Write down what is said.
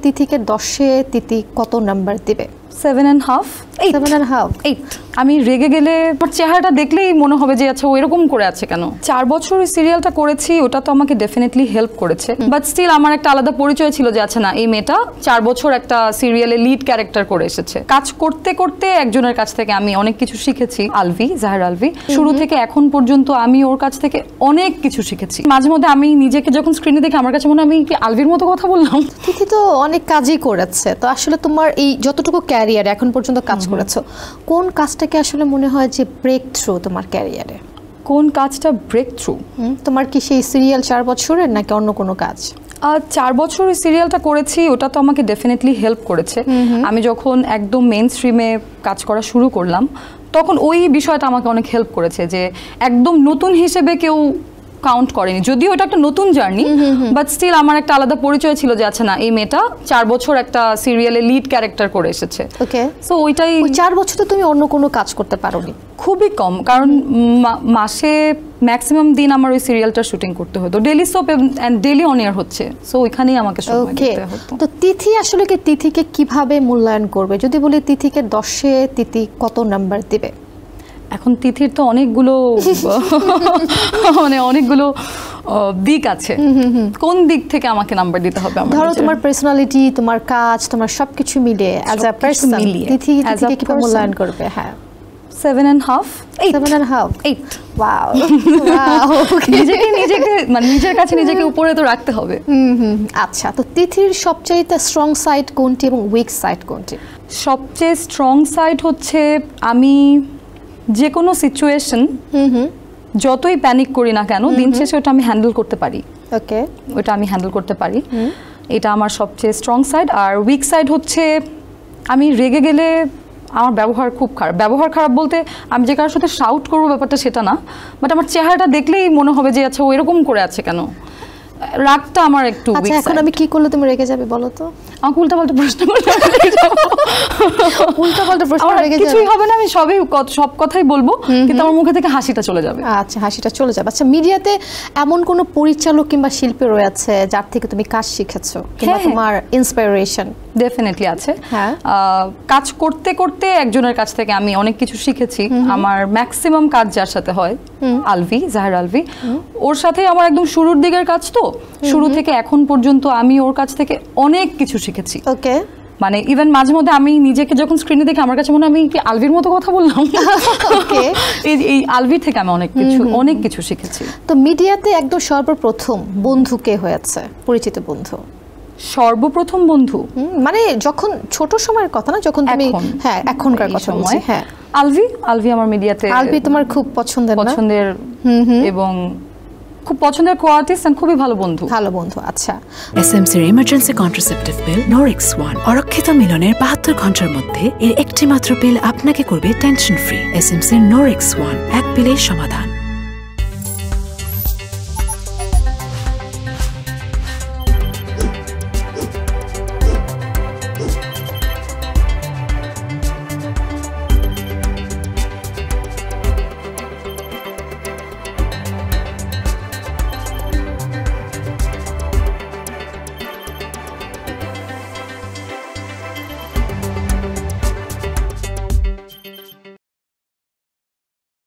তিথিকে 10-এ তিথি কত নাম্বার দিবে? 7.5 7.5 8 আমি রেগে গেলে আমার চেহারাটা দেখলেই মনে হবে যে আচ্ছা ও এরকম করে আছে কেন। 4 বছর ওই সিরিয়ালটা করেছি, ওটা তো আমাকে ডেফিনেটলি হেল্প করেছে, বাট স্টিল আমার একটা আলাদা পরিচয় ছিল যে আচ্ছা না এই মেয়েটা 4 বছর একটা সিরিয়ালে লিড ক্যারেক্টার করে এসেছে। কাজ করতে করতে একজনের কাছ থেকে আমি অনেক কিছু শিখেছি, আলভি, জাহের আলভি। শুরু থেকে এখন পর্যন্ত আমি ওর কাছ থেকে অনেক কিছু শিখেছি। মাঝে মধ্যে আমি নিজেকে যখন স্ক্রিনে দেখি আমার কাছে মনে হয় আমি কি আলভির মতো কথা বললাম। তিথি তো অনেক কাজই করেছে, তো আসলে তোমার এই যতটুকু ক্যারিয়ার এখন পর্যন্ত কাজ করেছো, কোন কাজটাকে আসলে মনে হয় যে ব্রেক থ্রু তোমার ক্যারিয়ারে? কোন কাজটা ব্রেক থ্রু? তোমার কি সেই সিরিয়াল 4 বছরের নাকি অন্য কোনো কাজ? 4 বছর ওই সিরিয়ালটা করেছি, ওটা তো আমাকে ডেফিনেটলি হেল্প করেছে। আমি যখন একদম মেইন স্ট্রিমে কাজ করা শুরু করলাম তখন ওই বিষয়টা আমাকে অনেক হেল্প করেছে যে একদম নতুন হিসেবে কেউ কাউন্ট করেনি, যদিও এটা একটা নতুন জার্নি, বাট স্টিল আমার একটা আলাদা পরিচয় ছিল যে আচ্ছা না এই মেয়েটা 4 বছর একটা সিরিয়ালে লিড ক্যারেক্টার করে এসেছে। ওকে, সো ওইটাই। 4 বছর তো তুমি অন্য কোনো কাজ করতে পারোনি? খুবই কম, কারণ মাসে ম্যাক্সিমাম দিন আমার ওই সিরিয়ালটা শুটিং করতে হতো, daily soap and daily on air হচ্ছে, সো ওইখানেই আমাকে সময় দিতে হতো। তো তিথি আসলে কি তিথিকে কিভাবে মূল্যায়ন করবে? যদি বলি তিথিকে 10-এ তিথি কত নাম্বার দিবে? এখন তিথির তো অনেকগুলো মানে অনেকগুলো দিক আছে, কোন দিক থেকে আমাকে নাম্বার দিতে হবে? ধরো তোমার পার্সোনালিটি, তোমার কাজ, তোমার সবকিছু মিলে অ্যাজ আ পারসন তিথি তিথিকে কিভাবে মূল্যায়ন করবে? হ্যাঁ, 7.5 8 ওয়াও নিজেকে মানে নিজের কাছে নিজেকে উপরে তো রাখতে হবে। আচ্ছা, তো তিথির সবচেয়ে স্ট্রং সাইড কোনটি এবং উইক সাইড কোনটি? সবচেয়ে স্ট্রং সাইড হচ্ছে আমি যে কোনো সিচুয়েশন যতই প্যানিক করি না কেন দিন শেষে ওটা আমি হ্যান্ডেল করতে পারি। ওকে, ওটা আমি হ্যান্ডেল করতে পারি, এটা আমার সবচেয়ে স্ট্রং সাইড। আর উইক সাইড হচ্ছে আমি রেগে গেলে আমার ব্যবহার খুব খারাপ। ব্যবহার খারাপ বলতে আমি যে কারোর সাথে শাউট করবো ব্যাপারটা সেটা না, বাট আমার চেহারাটা দেখলেই মনে হবে যে আচ্ছা ও এরকম করে আছে কেন। রাগটা আমার একটু উইক সাইড। এখন আমি কি করলে তুমি রেগে যাবে বলো তো? আমাকে উল্টাপাল্টা প্রশ্ন করলে উল্টাপাল্টা প্রশ্ন রেগে যাবে? কিছুই হবে না, আমি সব কথাই বলবো, কিন্তু আমার মুখে থেকে হাসিটা চলে যাবে। আচ্ছা, হাসিটা চলে যাবে। আচ্ছা, মিডিয়াতে এমন কোনো পরিচালক কিংবা শিল্পী রয়েছে যার থেকে তুমি কাজ শিখেছো কিংবা তোমার ইন্সপিরেশন? ডেফিনেটলি আছে। হ্যাঁ, কাজ করতে করতে একজনের কাছ থেকে আমি অনেক কিছু শিখেছি। আমার ম্যাক্সিমাম কাজ যার সাথে হয়, আলভি, জাহের আলভি, ওর সাথে আমার একদম শুরুর দিকের কাজ, তো শুরু থেকে এখন পর্যন্ত আমি ওর কাছ থেকে অনেক কিছু শিখেছি। ওকে, মানে ইভেন মাঝে মধ্যে আমি নিজেকে যখন স্ক্রিনে দেখি আমার কাছে মনে হয় আমি কি আলভির মতো কথা বললাম। এই আলভির থেকে আমি অনেক কিছু শিখেছি। তো মিডিয়াতে একদম সর্বপ্রথম বন্ধু কে হয়েছে, পরিচিত বন্ধু? সর্বপ্রথম বন্ধু মানে যখন ছোট সময়ের কথা না, যখন তুমি, হ্যাঁ এখনকার কথা বলছি। হ্যাঁ, আলভি আমার মিডিয়াতে, আলভি তোমার খুব পছন্দের এবং খুব পছন্দের কো-আর্টিস্ট এন্ড খুবই ভালো বন্ধু। আচ্ছা, এসএমসির emergency contraceptive pill Norix one অরক্ষিত মিলনের 72 ঘন্টার মধ্যে এর একটি মাত্র পিল আপনাকে করবে টেনশন ফ্রি। এসএমসির নরিক্স ওয়ান, এক পিলের সমাধান।